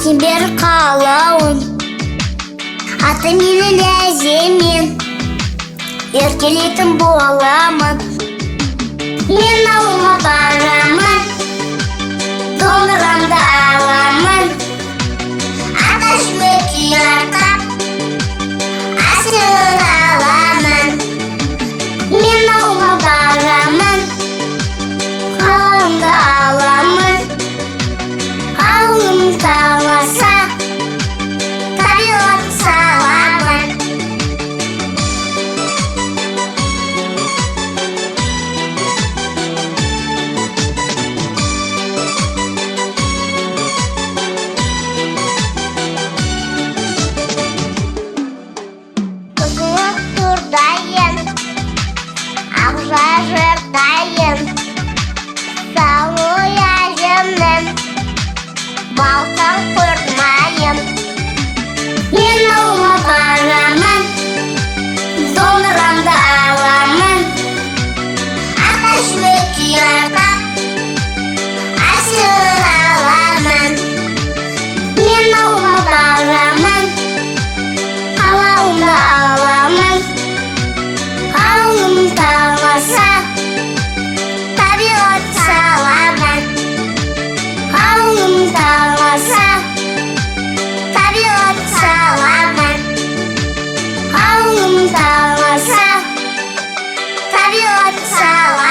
сен бер қалауын, аты менің әжемен еркелейтін боламын. Мен ауылға барамын, домбырамды аламын, ата жүрекке арнап асылын аламын. Мен ауылға барамын, қаламды аламын, ауылым таласа табиғат саламын. Қызылық тұрдайын, ақжар жырдайын, салу әжімнің балтын құрмайын. Мен ауылға барамын, домбырамды аламын, ата жүрекке арнап асылын аламын. Мен ауылға барамын, қалауымды аламын, ауылым таласа табиғат саламын. Ауылым таласа табиғат саламын. Ауылым таласа табиғат саламын.